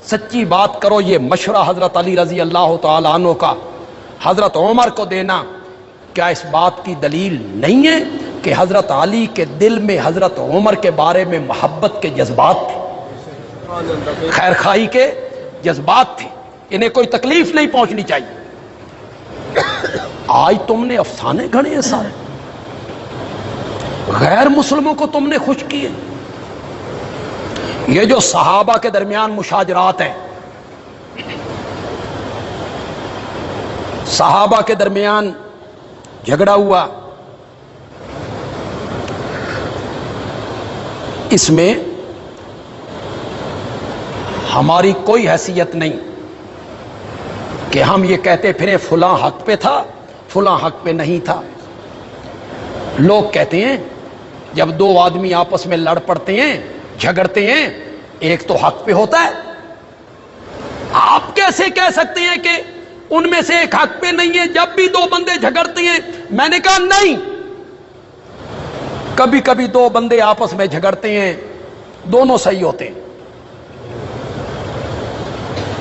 سچی بات کرو. یہ مشورہ حضرت علی رضی اللہ تعالی عنہ کا حضرت عمر کو دینا، کیا اس بات کی دلیل نہیں ہے کہ حضرت علی کے دل میں حضرت عمر کے بارے میں محبت کے جذبات تھے، خیر خواہی کے جذبات تھے، انہیں کوئی تکلیف نہیں پہنچنی چاہیے. آج تم نے افسانے گھڑے ہیں سارے، غیر مسلموں کو تم نے خوش کیے. یہ جو صحابہ کے درمیان مشاجرات ہیں، صحابہ کے درمیان جھگڑا ہوا، اس میں ہماری کوئی حیثیت نہیں کہ ہم یہ کہتے پھریں فلاں حق پہ تھا فلاں حق پہ نہیں تھا. لوگ کہتے ہیں جب دو آدمی آپس میں لڑ پڑتے ہیں، جھگڑتے ہیں، ایک تو حق پہ ہوتا ہے. آپ کیسے کہہ سکتے ہیں کہ ان میں سے ایک حق پہ نہیں ہے جب بھی دو بندے جھگڑتے ہیں؟ میں نے کہا نہیں، کبھی کبھی دو بندے آپس میں جھگڑتے ہیں، دونوں صحیح ہوتے ہیں.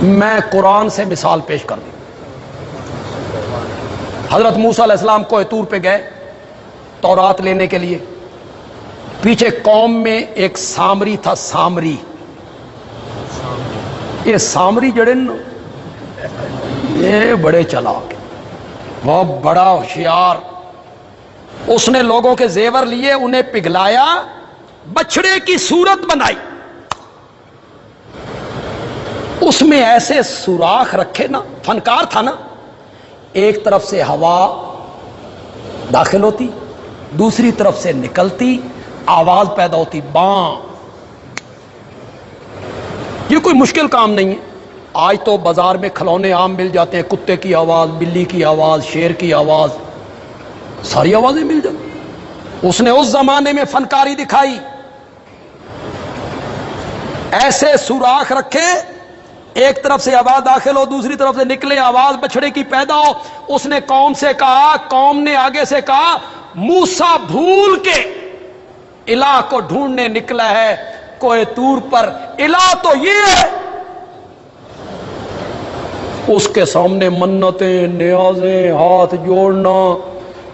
میں قرآن سے مثال پیش کر دوں. حضرت موسیٰ علیہ السلام کوہ طور پہ گئے تورات لینے کے لیے. پیچھے قوم میں ایک سامری تھا. سامری، یہ سامری جڑے یہ بڑے چلاک، وہ بڑا ہوشیار. اس نے لوگوں کے زیور لیے، انہیں پگھلایا، بچڑے کی صورت بنائی، اس میں ایسے سوراخ رکھے نا، فنکار تھا نا، ایک طرف سے ہوا داخل ہوتی، دوسری طرف سے نکلتی، آواز پیدا ہوتی، باں. یہ کوئی مشکل کام نہیں ہے. آج تو بازار میں کھلونے عام مل جاتے ہیں، کتے کی آواز، بلی کی آواز، شیر کی آواز، ساری آوازیں مل جاتی. اس نے اس زمانے میں فنکاری دکھائی، ایسے سوراخ رکھے، ایک طرف سے آواز داخل ہو، دوسری طرف سے نکلے، آواز بچڑے کی پیدا ہو. اس نے قوم سے کہا، قوم نے آگے سے کہا موسیٰ بھول کے الہ کو ڈھونڈنے نکلا ہے کوہ طور پر، الہ تو یہ ہے. اس کے سامنے منتیں، نیازیں، ہاتھ جوڑنا.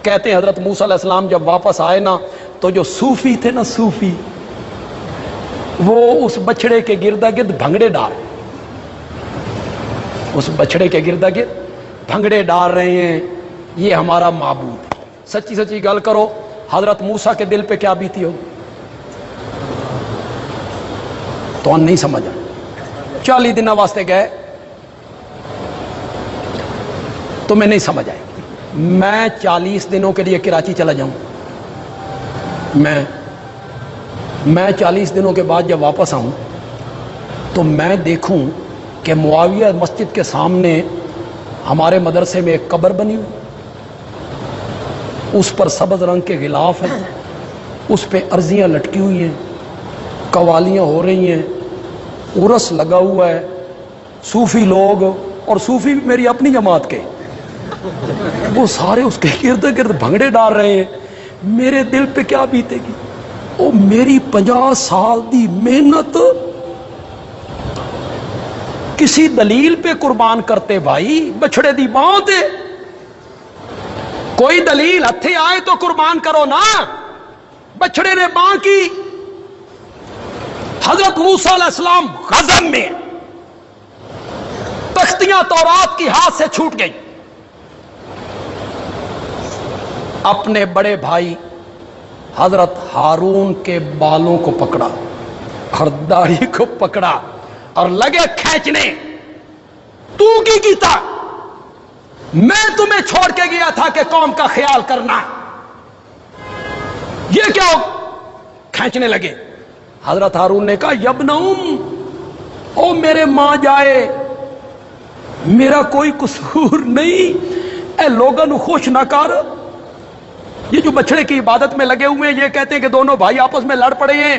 کہتے ہیں حضرت موسیٰ علیہ السلام جب واپس آئے نا، تو جو صوفی تھے نا، صوفی، وہ اس بچڑے کے گردا گرد بھنگڑے ڈال، اس بچڑے کے گردا گرد بھنگڑے ڈال رہے ہیں. یہ ہمارا معبود. سچی سچی گل کرو، حضرت موسیٰ کے دل پہ کیا بیتی ہوگی؟ تو نہیں سمجھا. 40 دن واسطے گئے، تمہیں نہیں سمجھ آئے. میں 40 دنوں کے لیے کراچی چلا جاؤں، میں 40 دنوں کے بعد جب واپس آؤں تو میں دیکھوں کہ معاویہ مسجد کے سامنے ہمارے مدرسے میں ایک قبر بنی ہوئی، اس پر سبز رنگ کے غلاف ہیں، اس پہ عرضیاں لٹکی ہوئی ہیں، قوالیاں ہو رہی ہیں، عرس لگا ہوا ہے. صوفی لوگ، اور صوفی بھی میری اپنی جماعت کے، وہ سارے اس کے گرد گرد بھنگڑے ڈال رہے ہیں. میرے دل پہ کیا بیتے گی؟ او میری 50 سال دی محنت کسی دلیل پہ قربان کرتے بھائی. بچڑے دی باں تے کوئی دلیل ہتھے آئے تو قربان کرو نا. بچڑے نے باں کی. حضرت موسیٰ علیہ السلام غضب میں، تختیاں تورات کی ہاتھ سے چھوٹ گئی. اپنے بڑے بھائی حضرت ہارون کے بالوں کو پکڑا اور داڑھی کو پکڑا اور لگے کھینچنے. تو کی کیتا؟ میں تمہیں چھوڑ کے گیا تھا کہ قوم کا خیال کرنا، یہ کیا ہو؟ کھینچنے لگے. حضرت ہارون نے کہا یبن او میرے ماں جائے، میرا کوئی قصور نہیں، اے لوگوں نو خوش نہ کر. یہ جو بچڑے کی عبادت میں لگے ہوئے ہیں، یہ کہتے ہیں کہ دونوں بھائی آپس میں لڑ پڑے ہیں.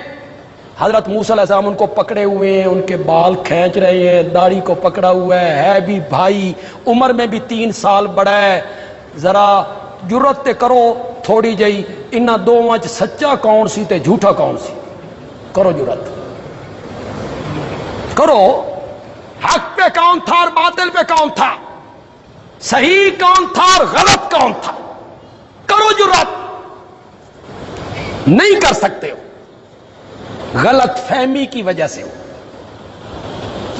حضرت موسیٰ علیہ السلام ان کو پکڑے ہوئے ہیں، ان کے بال کھینچ رہے ہیں، داڑھی کو پکڑا ہوا ہے بھی بھائی، عمر میں بھی 3 سال بڑا ہے. ذرا جرت تے کرو تھوڑی جئی، انہاں دوواں وچ سچا کون سی تے جھوٹا کون سی؟ کرو جرت، کرو. حق پہ کون تھا اور باطل پہ کون تھا، صحیح کون تھا اور غلط کون تھا؟ کرو جرات، نہیں کر سکتے ہو، غلط فہمی کی وجہ سے ہو۔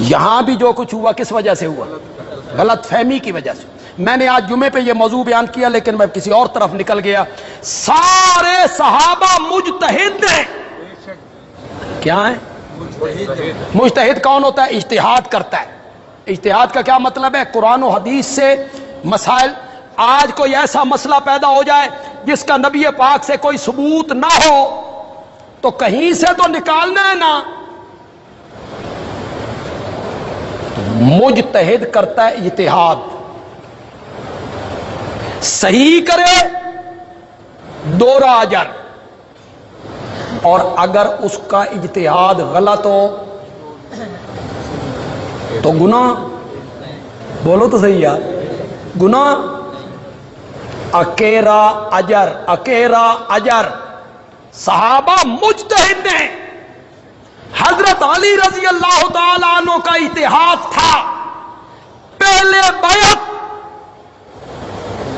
یہاں بھی جو کچھ ہوا کس وجہ سے ہوا؟ غلط فہمی کی وجہ سے۔ میں نے آج جمعے پہ یہ موضوع بیان کیا لیکن میں کسی اور طرف نکل گیا۔ سارے صحابہ مجتہد ہیں۔ کیا ہیں؟ مجتہد کون ہوتا ہے؟ اجتہاد کرتا ہے۔ اجتہاد کا کیا مطلب ہے؟ قرآن و حدیث سے مسائل، آج کوئی ایسا مسئلہ پیدا ہو جائے جس کا نبی پاک سے کوئی ثبوت نہ ہو تو کہیں سے تو نکالنا ہے نا۔ مجتہد کرتا ہے اجتہاد، صحیح کرے دوہرا اجر، اور اگر اس کا اجتہاد غلط ہو تو گناہ۔ بولو تو صحیح یار، گناہ۔ اکیرا اجر، اکیرا اجر۔ صحابہ مجتہد ہیں۔ حضرت علی رضی اللہ تعالی عنہ کا اجتہاد تھا، پہلے بیعت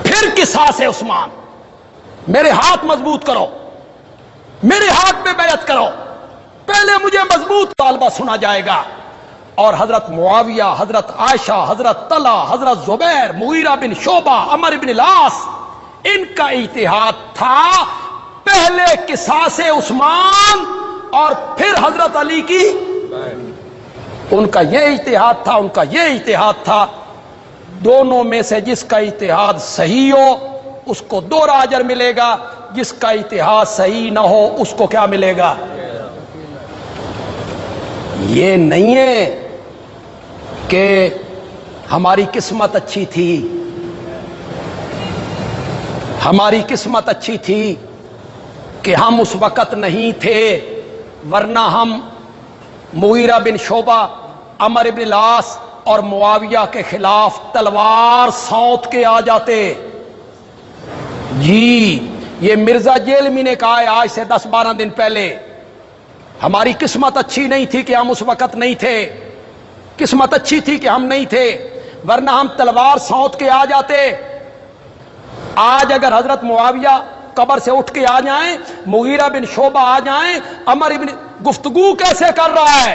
پھر قصاص عثمان، میرے ہاتھ مضبوط کرو، میرے ہاتھ میں بیعت کرو، پہلے مجھے مضبوط طالبہ سنا جائے گا۔ اور حضرت معاویہ، حضرت عائشہ، حضرت طلحہ، حضرت زبیر، مغیرہ بن شعبہ، عمر بن العاص، ان کا اجتہاد تھا پہلے قصاص عثمان اور پھر حضرت علی کی، ان کا یہ اجتہاد تھا، ان کا یہ اجتہاد تھا۔ دونوں میں سے جس کا اجتہاد صحیح ہو اس کو دوہرا اجر ملے گا، جس کا اجتہاد صحیح نہ ہو اس کو کیا ملے گا؟ یہ نہیں ہے کہ ہماری قسمت اچھی تھی، ہماری قسمت اچھی تھی کہ ہم اس وقت نہیں تھے، ورنہ ہم مغیرہ بن شعبہ، عمر بن العاص اور معاویہ کے خلاف تلوار سونت کے آ جاتے۔ جی یہ مرزا جیلمی نے کہا ہے آج سے 10-12 دن پہلے، ہماری قسمت اچھی نہیں تھی کہ ہم اس وقت نہیں تھے، قسمت اچھی تھی کہ ہم نہیں تھے، ورنہ ہم تلوار سونت کے آ جاتے۔ آج اگر حضرت معاویہ قبر سے اٹھ کے آ جائیں، مغیرہ بن شعبہ آ جائیں، عمر بن، گفتگو کیسے کر رہا ہے؟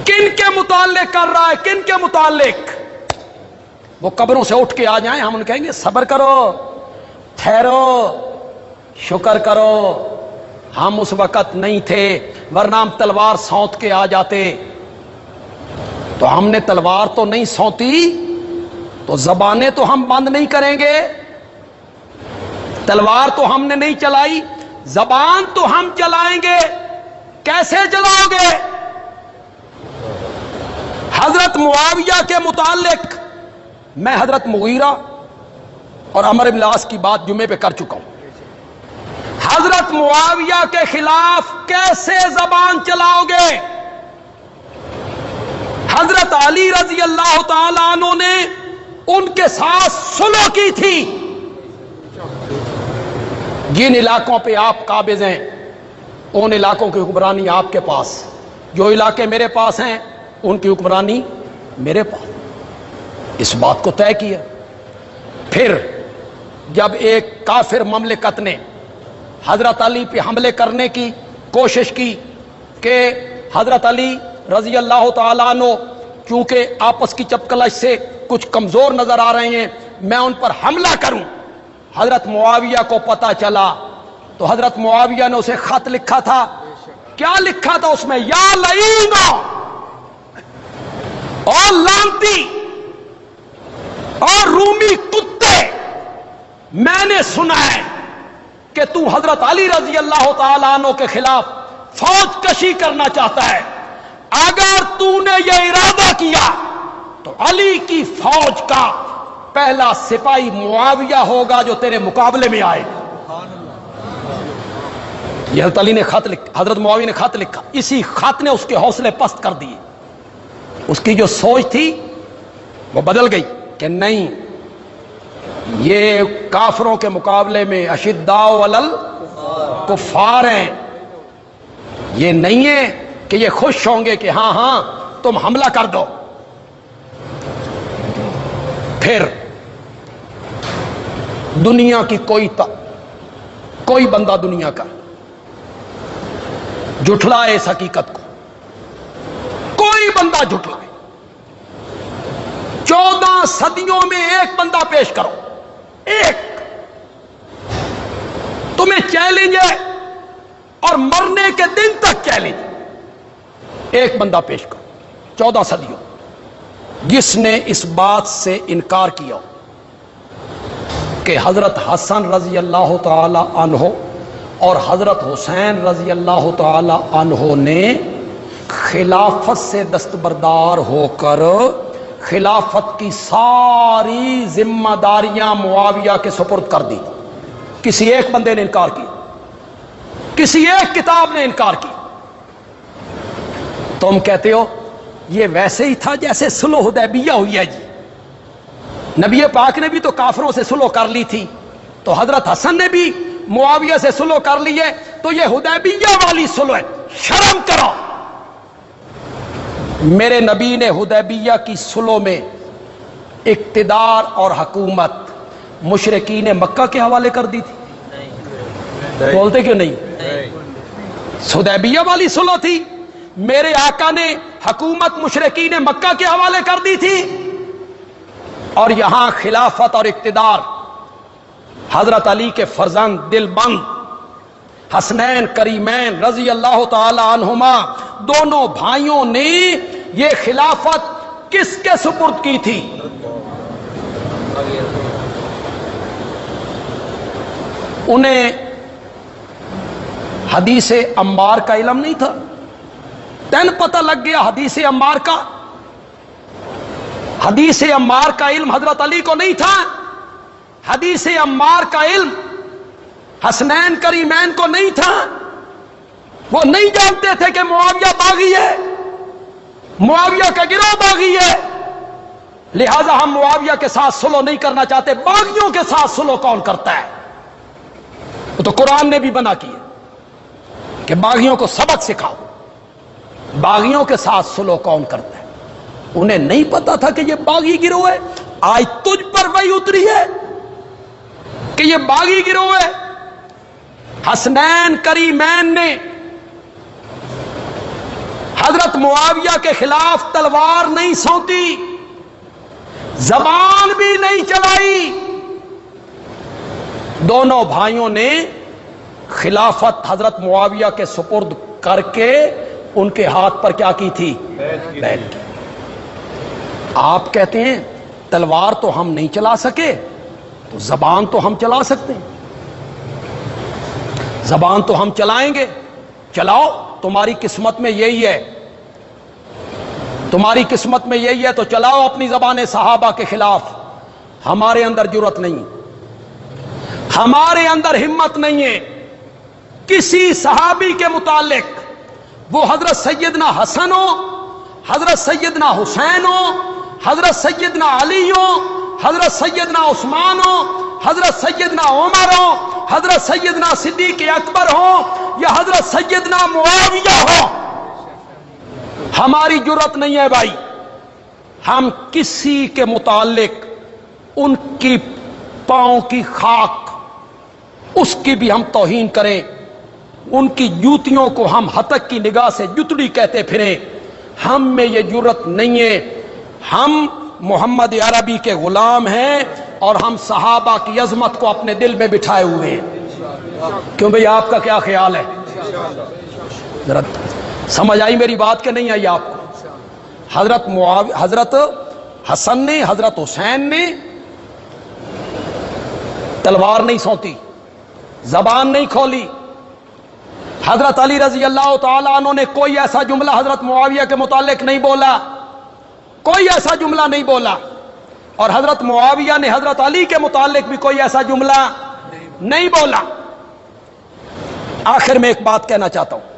کن کے متعلق کر رہا ہے؟ کن کے متعلق؟ وہ قبروں سے اٹھ کے آ جائیں، ہم ان کہیں گے صبر کرو، ٹھہرو، شکر کرو، ہم اس وقت نہیں تھے، ورنہ ہم تلوار سونت کے آ جاتے۔ تو ہم نے تلوار تو نہیں سونتی تو زبانیں تو ہم بند نہیں کریں گے، تلوار تو ہم نے نہیں چلائی، زبان تو ہم چلائیں گے۔ کیسے چلاؤ گے؟ حضرت معاویہ کے متعلق میں حضرت مغیرہ اور عمر بن العاص کی بات جمعے پہ کر چکا ہوں۔ حضرت معاویہ کے خلاف کیسے زبان چلاؤ گے؟ حضرت علی رضی اللہ تعالی عنہ نے ان کے ساتھ صلح کی تھی۔ جن علاقوں پہ آپ قابض ہیں ان علاقوں کی حکمرانی آپ کے پاس، جو علاقے میرے پاس ہیں ان کی حکمرانی میرے پاس۔ اس بات کو طے کیا۔ پھر جب ایک کافر مملکت نے حضرت علی پہ حملے کرنے کی کوشش کی کہ حضرت علی رضی اللہ تعالیٰ عنہ کیونکہ آپس کی چپکلش سے کچھ کمزور نظر آ رہے ہیں، میں ان پر حملہ کروں، حضرت معاویہ کو پتا چلا تو حضرت معاویہ نے اسے خط لکھا تھا۔ کیا لکھا تھا اس میں؟ یا لعینہ، اور لعنتی اور رومی کتے، میں نے سنا ہے کہ تو حضرت علی رضی اللہ تعالیٰ عنہ کے خلاف فوج کشی کرنا چاہتا ہے، اگر تو نے یہ ارادہ کیا تو علی کی فوج کا پہلا سپاہی معاویہ ہوگا جو تیرے مقابلے میں آئے۔ یہ حضرت علی نے خط لکھا، حضرت معاویہ نے خط لکھا، اسی خط نے اس کے حوصلے پست کر دیے۔ اس کی جو سوچ تھی وہ بدل گئی کہ نہیں، یہ کافروں کے مقابلے میں اشداء علی الکفار ہیں، یہ نہیں ہے کہ یہ خوش ہوں گے کہ ہاں تم حملہ کر دو. پھر دنیا کی کوئی بندہ دنیا کا جھٹلائے اس حقیقت کو, کوئی بندہ جھٹلائے. 14 صدیوں میں ایک بندہ پیش کرو, ایک. تمہیں چیلنج ہے اور مرنے کے دن تک چیلنج. ایک بندہ پیش کرو 14 صدیوں جس نے اس بات سے انکار کیا کہ حضرت حسن رضی اللہ تعالی عنہ اور حضرت حسین رضی اللہ تعالی عنہ نے خلافت سے دستبردار ہو کر خلافت کی ساری ذمہ داریاں معاویہ کے سپرد کر دی. کسی ایک بندے نے انکار کیا, کسی ایک کتاب نے انکار کی. تم کہتے ہو یہ ویسے ہی تھا جیسے صلح حدیبیہ ہوئی ہے. جی نبی پاک نے بھی تو کافروں سے صلح کر لی تھی, تو حضرت حسن نے بھی معاویہ سے صلح کر لی ہے, تو یہ حدیبیہ والی صلح ہے. شرم کرو. میرے نبی نے حدیبیہ کی صلح میں اقتدار اور حکومت مشرکین مکہ کے حوالے کر دی تھی. بولتے کیوں نہیں؟ حدیبیہ والی صلح تھی, میرے آقا نے حکومت مشرکین مکہ کے حوالے کر دی تھی, اور یہاں خلافت اور اقتدار حضرت علی کے فرزند دل بند حسنین کریمین رضی اللہ تعالی عنہما دونوں بھائیوں نے یہ خلافت کس کے سپرد کی تھی؟ انہیں حدیث عمار کا علم نہیں تھا. تین پتہ لگ گیا حدیث عمار کا. حدیث عمار کا علم حضرت علی کو نہیں تھا. حدیث عمار کا علم حسنین کریمین کو نہیں تھا. وہ نہیں جانتے تھے کہ معاویہ باغی ہے, معاویہ کا گروہ باغی ہے, لہذا ہم معاویہ کے ساتھ صلح نہیں کرنا چاہتے. باغیوں کے ساتھ صلح کون کرتا ہے؟ وہ تو قرآن نے بھی بنا کی ہے کہ باغیوں کو سبق سکھاؤ. باغیوں کے ساتھ صلح کون کرتا ہے؟ انہیں نہیں پتا تھا کہ یہ باغی گروہ ہے. آج تجھ پر وہی اتری ہے کہ یہ باغی گروہ ہے. حسنین کریمین نے حضرت معاویہ کے خلاف تلوار نہیں سونتی, زبان بھی نہیں چلائی. دونوں بھائیوں نے خلافت حضرت معاویہ کے سپرد کر کے ان کے ہاتھ پر کیا کی تھی؟ بیعت کی. آپ کہتے ہیں تلوار تو ہم نہیں چلا سکے, تو زبان تو ہم چلا سکتے ہیں. زبان تو ہم چلائیں گے. چلاؤ, تمہاری قسمت میں یہی ہے, تمہاری قسمت میں یہی ہے, تو چلاؤ اپنی زبان صحابہ کے خلاف. ہمارے اندر جرأت نہیں, ہمارے اندر ہمت نہیں ہے کسی صحابی کے متعلق, وہ حضرت سیدنا حسن ہو, حضرت سیدنا حسین ہو, حضرت سیدنا علی ہو, حضرت سیدنا عثمان ہو, حضرت سیدنا عمر ہو, حضرت سیدنا صدیق اکبر ہو, یا حضرت سیدنا معاویہ ہو. ہماری جرأت نہیں ہے بھائی, ہم کسی کے متعلق ان کی پاؤں کی خاک اس کی بھی ہم توہین کریں, ان کی جوتیوں کو ہم ہتک کی نگاہ سے جتڑی کہتے پھریں. ہم میں یہ جرأت نہیں ہے. ہم محمد عربی کے غلام ہیں اور ہم صحابہ کی عظمت کو اپنے دل میں بٹھائے ہوئے ہیں. کیوں بھئی, آپ کا کیا خیال ہے؟ ذرا سمجھ آئی میری بات کہ نہیں آئی آپ کو؟ حضرت حسن نے, حضرت حسین نے تلوار نہیں سونتی, زبان نہیں کھولی. حضرت علی رضی اللہ تعالیٰ عنہ نے کوئی ایسا جملہ حضرت معاویہ کے متعلق نہیں بولا, کوئی ایسا جملہ نہیں بولا. اور حضرت معاویہ نے حضرت علی کے متعلق بھی کوئی ایسا جملہ نہیں بولا. آخر میں ایک بات کہنا چاہتا ہوں,